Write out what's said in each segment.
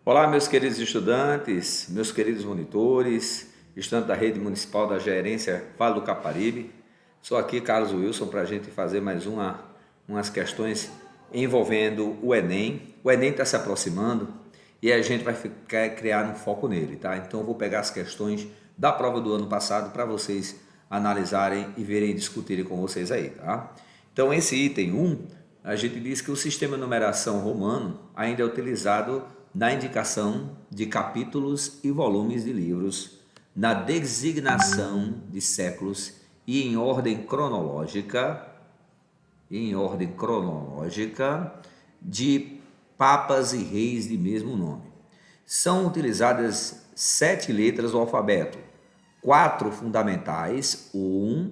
Olá, meus queridos estudantes, meus queridos monitores, estudantes da Rede Municipal da Gerência Vale do Caparibe. Sou aqui, Carlos Wilson, para a gente fazer mais umas questões envolvendo o Enem. O Enem está se aproximando e a gente vai criar um foco nele, tá? Então eu vou pegar as questões da prova do ano passado para vocês analisarem e verem e discutirem com vocês aí, tá? Então esse item 1, a gente diz que o sistema de numeração romano ainda é utilizado na indicação de capítulos e volumes de livros, na designação de séculos e em ordem cronológica de papas e reis de mesmo nome. São utilizadas 7 letras do alfabeto, 4 fundamentais, o 1,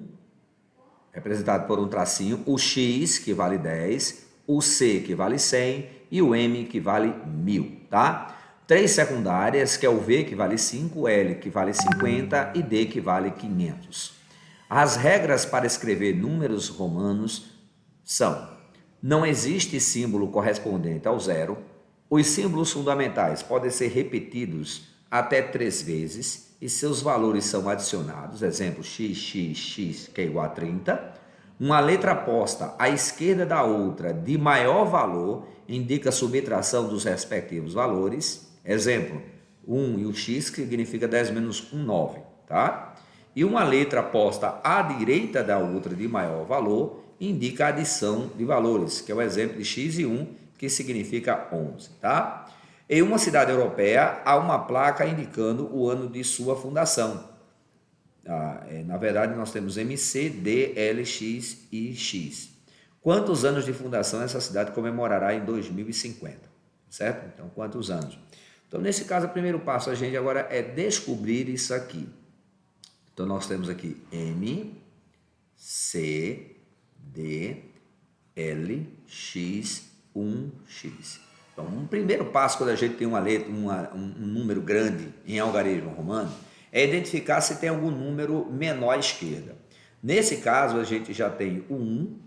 representado por um tracinho, o X, que vale 10, o C, que vale 100, e o M, que vale 1000, tá? 3 secundárias, que é o V, que vale 5, o L, que vale 50 e D, que vale 500. As regras para escrever números romanos são: não existe símbolo correspondente ao zero, os símbolos fundamentais podem ser repetidos até 3 vezes e seus valores são adicionados, exemplo, x, que é igual a 30, uma letra posta à esquerda da outra de maior valor indica a subtração dos respectivos valores, exemplo, 1 e o x, que significa 10 menos 1, 9, tá? E uma letra posta à direita da outra de maior valor indica a adição de valores, que é o exemplo de x e 1, que significa 11, tá? Em uma cidade europeia, há uma placa indicando o ano de sua fundação. Na verdade, nós temos MC, D, L, X e X. Quantos anos de fundação essa cidade comemorará em 2050? Certo? Então, quantos anos? Então, nesse caso, o primeiro passo a gente agora é descobrir isso aqui. Então, nós temos aqui M, C, D, L, X, 1x. Então, um primeiro passo quando a gente tem uma letra, um número grande em algarismo romano, é identificar se tem algum número menor à esquerda. Nesse caso, a gente já tem o 1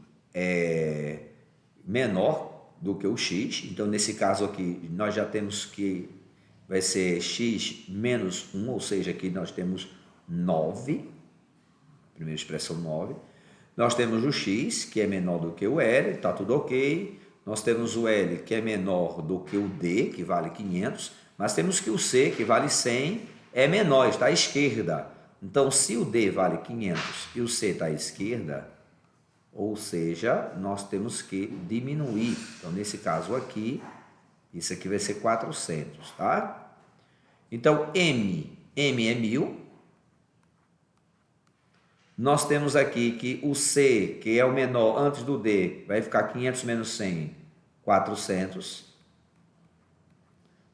menor do que o x. Então, nesse caso aqui, nós já temos que vai ser x menos 1, ou seja, aqui nós temos 9, primeira expressão 9. Nós temos o x, que é menor do que o L, está tudo ok. Nós temos o L, que é menor do que o D, que vale 500, mas temos que o C, que vale 100, é menor, está à esquerda. Então, se o D vale 500 e o C está à esquerda, ou seja, nós temos que diminuir. Então, nesse caso aqui, isso aqui vai ser 400, tá? Então, M é 1000. Nós temos aqui que o C, que é o menor antes do D, vai ficar 500 menos 100, 400.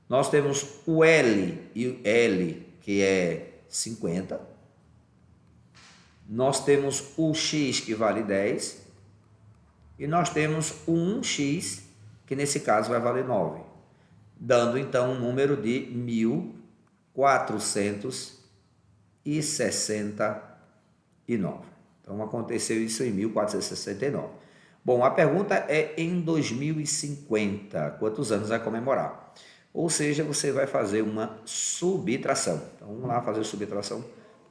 Nós temos o L e o L, que é 50. Nós temos o X, que vale 10. E nós temos o 1x, que nesse caso vai valer 9. Dando então um número de 1469. Então aconteceu isso em 1469. Bom, a pergunta é em 2050, quantos anos vai comemorar? Ou seja, você vai fazer uma subtração. Então vamos lá fazer a subtração.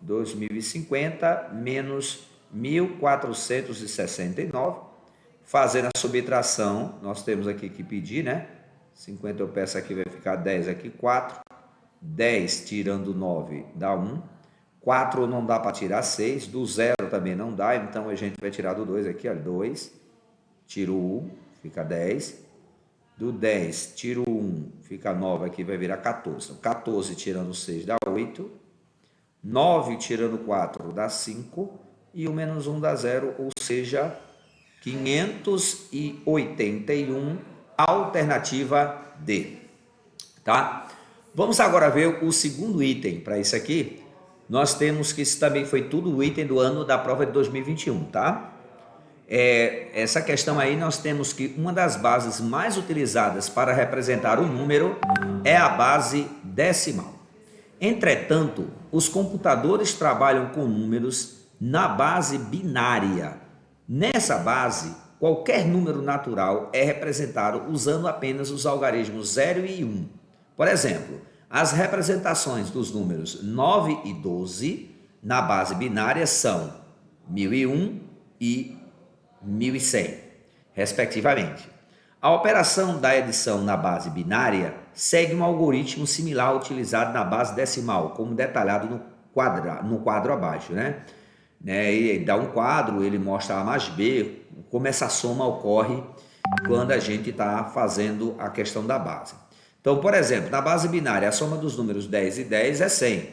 2050 menos 1469. Fazendo a subtração, nós temos aqui que pedir, né? 50 eu peço aqui, vai ficar 10 aqui, 4. 10 tirando 9 dá 1. 4 não dá para tirar 6. Do 0 também não dá, então a gente vai tirar do 2 aqui, ó, 2. Tiro 1, fica 10. Do 10, tiro 1, fica 9 aqui, vai virar 14. Então, 14 tirando 6 dá 8. 9 tirando 4 dá 5. E o menos 1 dá 0, ou seja, 581, alternativa D. Tá? Vamos agora ver o segundo item para isso aqui. Nós temos que isso também foi tudo o item do ano da prova de 2021, tá? Essa questão aí nós temos que uma das bases mais utilizadas para representar o número é a base decimal. Entretanto, os computadores trabalham com números na base binária. Nessa base, qualquer número natural é representado usando apenas os algarismos 0 e 1. Por exemplo, as representações dos números 9 e 12 na base binária são 1001 e 1100, respectivamente. A operação da edição na base binária segue um algoritmo similar utilizado na base decimal, como detalhado no quadro abaixo, né? Ele dá um quadro, ele mostra A mais B, como essa soma ocorre quando a gente está fazendo a questão da base. Então, por exemplo, na base binária, a soma dos números 10 e 10 é 100,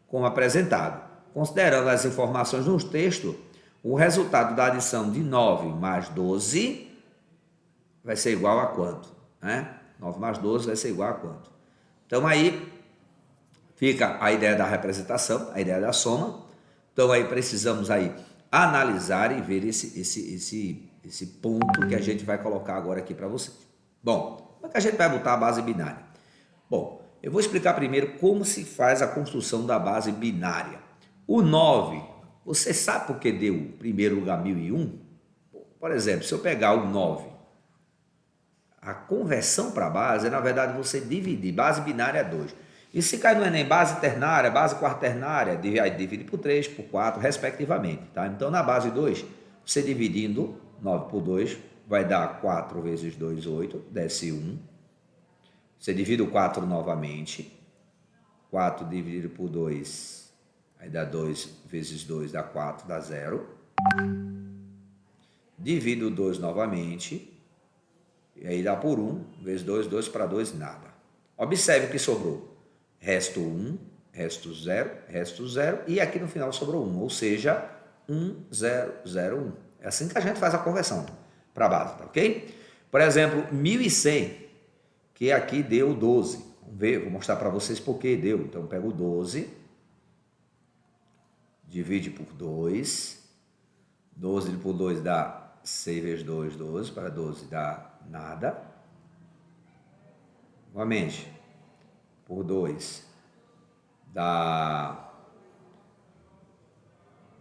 como apresentado. Considerando as informações no texto, o resultado da adição de 9 mais 12 vai ser igual a quanto? 9 mais 12 vai ser igual a quanto? Então, aí fica a ideia da representação, a ideia da soma. Então, aí precisamos aí analisar e ver esse ponto que a gente vai colocar agora aqui para vocês. Bom, como é que a gente vai botar a base binária? Bom, eu vou explicar primeiro como se faz a construção da base binária. O 9, você sabe por que deu em primeiro lugar 1001? Por exemplo, se eu pegar o 9, a conversão para base, na verdade, você dividir, base binária é 2. E se cai no Enem, base ternária, base quaternária, aí divide por 3, por 4, respectivamente. Tá? Então, na base 2, você dividindo 9 por 2, vai dar 4 vezes 2, 8, desce 1. Você divide o 4 novamente. 4 dividido por 2, aí dá 2 vezes 2, dá 4, dá 0. Divide o 2 novamente. E aí dá por 1, vezes 2, 2 para 2, nada. Observe o que sobrou. Resto 1, resto 0, resto 0. E aqui no final sobrou 1, ou seja, 1, 0, 0, 1. É assim que a gente faz a conversão para a base, tá ok? Por exemplo, 1100, que aqui deu 12. Vamos ver, vou mostrar para vocês por que deu. Então, pega o 12, divide por 2. 12 por 2 dá 6 vezes 2, 12. Para 12 dá nada. Novamente, por 2 dá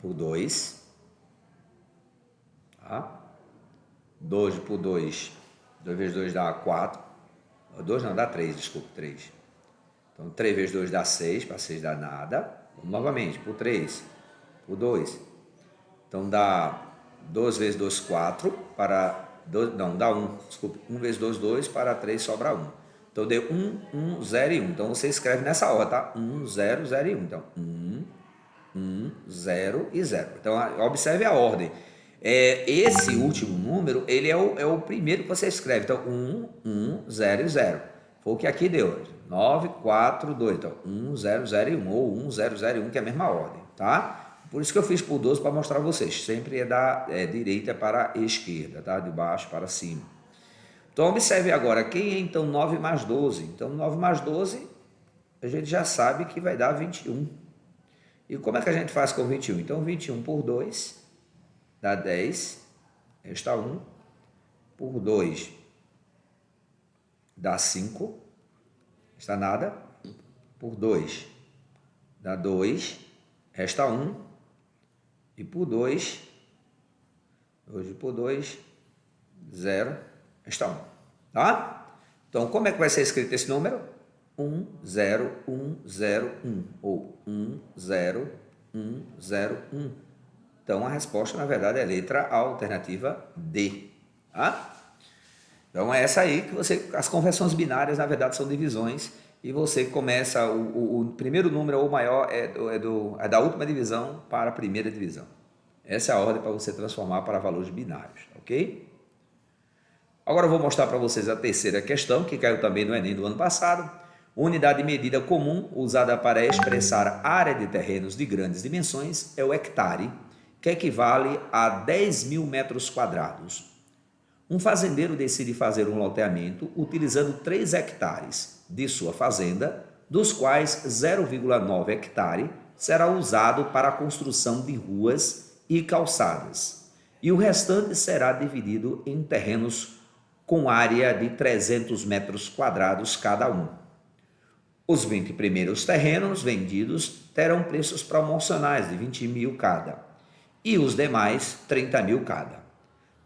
por 2. Tá? 2 por 2, 2 vezes 2 dá 4. 2 não, dá 3, desculpa, 3. Então, 3 vezes 2 dá 6, para 6 dá nada. Vamos novamente, por 3, por 2. Então, dá 2 vezes 2, 4, para 2, não, dá 1, desculpa, 1 vezes 2, 2, para 3 sobra 1. Então, deu 1, 1, 0 e 1. Então, você escreve nessa ordem, tá? 1, 0, 0 e 1. Então, 1, 1, 0 e 0. Então, observe a ordem. Esse último número, ele é o primeiro que você escreve. Então, 1, 1, 0 e 0. Foi o que aqui deu. 9, 4, 2. Então, 1, 0, 0 e 1. Ou 1, 0, 0 e 1, que é a mesma ordem, tá? Por isso que eu fiz por 12 para mostrar a vocês. Sempre é da direita para a esquerda, tá? De baixo para cima. Então, observe agora. Quem é, então, 9 mais 12? Então, 9 mais 12, a gente já sabe que vai dar 21. E como é que a gente faz com 21? Então, 21 por 2... dá 10, resta 1, por 2 dá 5, resta nada, por 2 dá 2, resta 1, e por 2, 2 por 2, 0, resta 1, tá? Então, como é que vai ser escrito esse número? 1, 0, 1, 0, 1, ou 1, 0, 1, 0, 1. Então, a resposta, na verdade, é a letra alternativa D. Tá? Então, é essa aí que as conversões binárias, na verdade, são divisões, e você começa, o primeiro número ou maior é da última divisão para a primeira divisão. Essa é a ordem para você transformar para valores binários, ok? Agora eu vou mostrar para vocês a terceira questão, que caiu também no Enem do ano passado. Unidade de medida comum usada para expressar área de terrenos de grandes dimensões é o hectare, que equivale a 10 mil metros quadrados. Um fazendeiro decide fazer um loteamento utilizando 3 hectares de sua fazenda, dos quais 0,9 hectare será usado para a construção de ruas e calçadas, e o restante será dividido em terrenos com área de 300 metros quadrados cada um. Os 20 primeiros terrenos vendidos terão preços promocionais de 20 mil cada, e os demais 30 mil cada.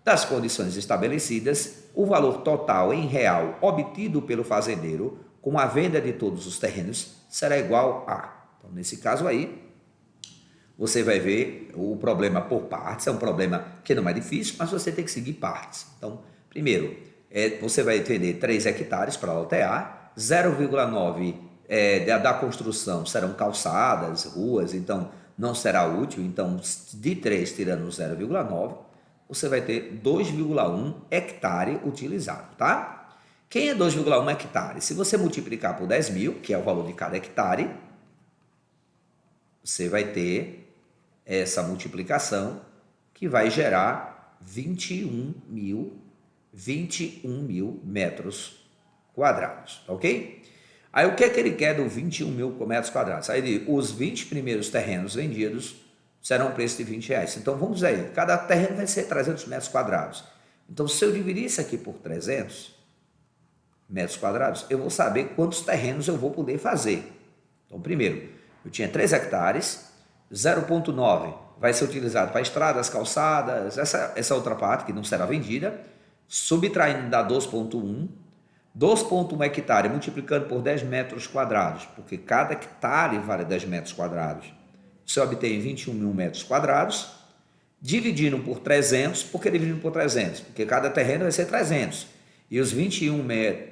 Das condições estabelecidas, o valor total em real obtido pelo fazendeiro com a venda de todos os terrenos será igual a. Então, nesse caso aí, você vai ver o problema por partes, é um problema que não é difícil, mas você tem que seguir partes. Então, primeiro, você vai entender 3 hectares para lotear, 0,9 da construção serão calçadas, ruas, então não será útil, então de 3 tirando 0,9, você vai ter 2,1 hectare utilizado, tá? Quem é 2,1 hectare? Se você multiplicar por 10 mil, que é o valor de cada hectare, você vai ter essa multiplicação que vai gerar 21 mil metros quadrados, ok? Aí o que é que ele quer do 21 mil metros quadrados? Aí os 20 primeiros terrenos vendidos serão um preço de R$20. Então vamos dizer aí, cada terreno vai ser 300 metros quadrados. Então se eu dividir isso aqui por 300 metros quadrados, eu vou saber quantos terrenos eu vou poder fazer. Então primeiro, eu tinha 3 hectares, 0,9 vai ser utilizado para estradas, calçadas, essa outra parte que não será vendida, subtraindo dá 2,1, 2,1 hectare multiplicando por 10 metros quadrados, porque cada hectare vale 10 metros quadrados. Você obtém 21 mil metros quadrados, dividindo por 300, por que dividindo por 300? Porque cada terreno vai ser 300, e os 21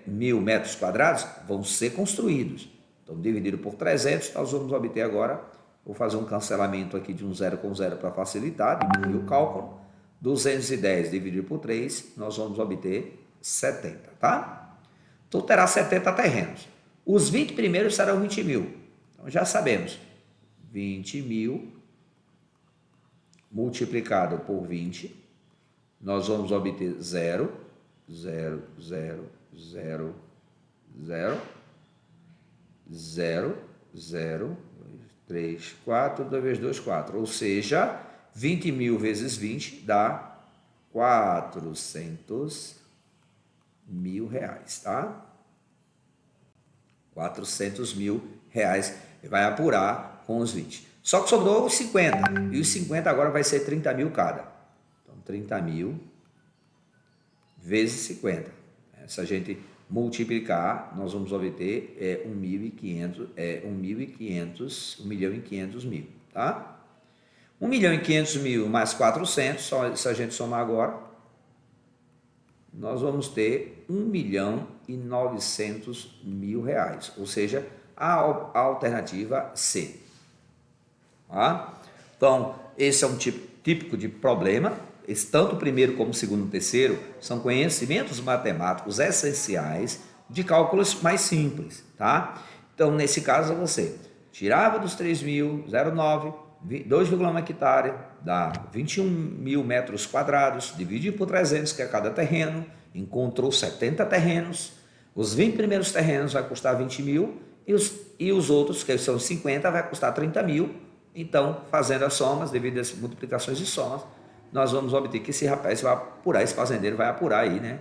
mil metros quadrados vão ser construídos. Então, dividido por 300, nós vamos obter agora, vou fazer um cancelamento aqui de um 0 com 0 para facilitar, diminuir o cálculo, 210 dividido por 3, nós vamos obter 70, tá? Então, terá 70 terrenos. Os 20 primeiros serão 20 mil. Então, já sabemos, 20 mil multiplicado por 20, nós vamos obter 0, 0, 0, 0, 0, 0, 0, 3, 4, 2 vezes 2, 4. Ou seja, 20 mil vezes 20 dá 400 mil reais, tá? 400 mil reais vai apurar com os 20. Só que sobrou os 50. E os 50 agora vai ser 30 mil cada. Então, 30 mil vezes 50. Se a gente multiplicar, nós vamos obter 1.500 mil, tá? 1.500.000 mais 400, se a gente somar agora, nós vamos ter 1.900.000 reais, ou seja, a alternativa C. Tá? Então, esse é um tipo típico de problema. Tanto o primeiro como o segundo e o terceiro são conhecimentos matemáticos essenciais de cálculos mais simples, tá? Então, nesse caso, você tirava dos 3.009, 2,1 hectare, dá 21 mil metros quadrados, dividiu por 300, que é cada terreno, encontrou 70 terrenos, os 20 primeiros terrenos vai custar 20 mil, e os outros, que são 50, vai custar 30 mil. Então, fazendo as somas, devido às multiplicações de somas, nós vamos obter que esse rapaz vai apurar, esse fazendeiro vai apurar aí, né?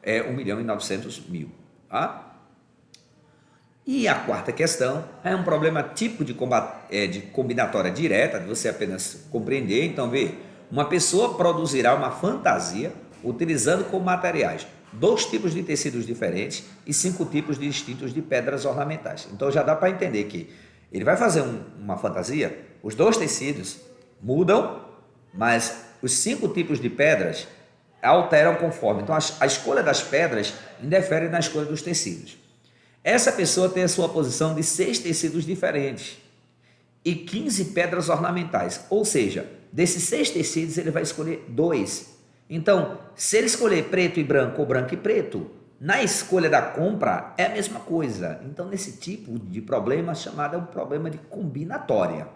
1.900.000, tá? E a quarta questão é um problema típico de combinatória direta, de você apenas compreender. Então, vê, uma pessoa produzirá uma fantasia utilizando como materiais 2 tipos de tecidos diferentes e 5 tipos distintos de pedras ornamentais. Então, já dá para entender que ele vai fazer uma fantasia, os 2 tecidos mudam, mas os 5 tipos de pedras alteram conforme. Então, a escolha das pedras interfere na escolha dos tecidos. Essa pessoa tem a sua posição de 6 tecidos diferentes e 15 pedras ornamentais. Ou seja, desses 6 tecidos, ele vai escolher 2. Então, se ele escolher preto e branco ou branco e preto, na escolha da compra é a mesma coisa. Então, nesse tipo de problema, chamado um problema de combinatória.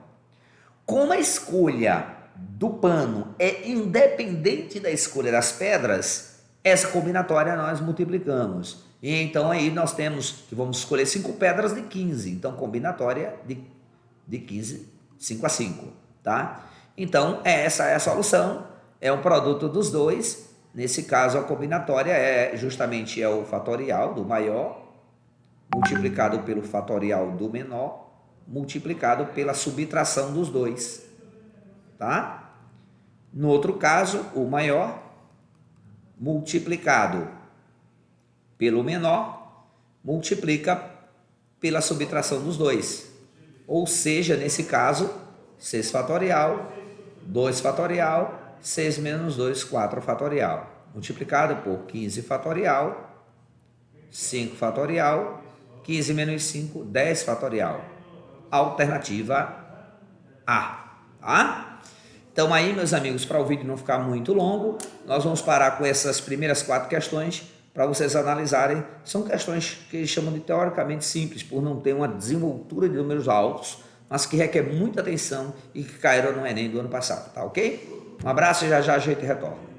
Como a escolha do pano é independente da escolha das pedras, essa combinatória nós multiplicamos. E então aí nós temos que vamos escolher 5 pedras de 15. Então, combinatória de 15, 5 a 5, tá? Então, essa é a solução, é um produto dos dois. Nesse caso, a combinatória justamente o fatorial do maior, multiplicado pelo fatorial do menor, multiplicado pela subtração dos dois, tá? No outro caso, o maior multiplicado pelo menor multiplica pela subtração dos dois. Ou seja, nesse caso, 6 fatorial, 2 fatorial, 6 menos 2, 4 fatorial. Multiplicado por 15 fatorial, 5 fatorial, 15 menos 5, 10 fatorial. Alternativa A, tá? Então aí, meus amigos, para o vídeo não ficar muito longo, nós vamos parar com essas primeiras 4 questões para vocês analisarem. São questões que eles chamam de teoricamente simples, por não ter uma desenvoltura de números altos, mas que requer muita atenção e que caíram no Enem do ano passado, tá ok? Um abraço e já já a gente retorna.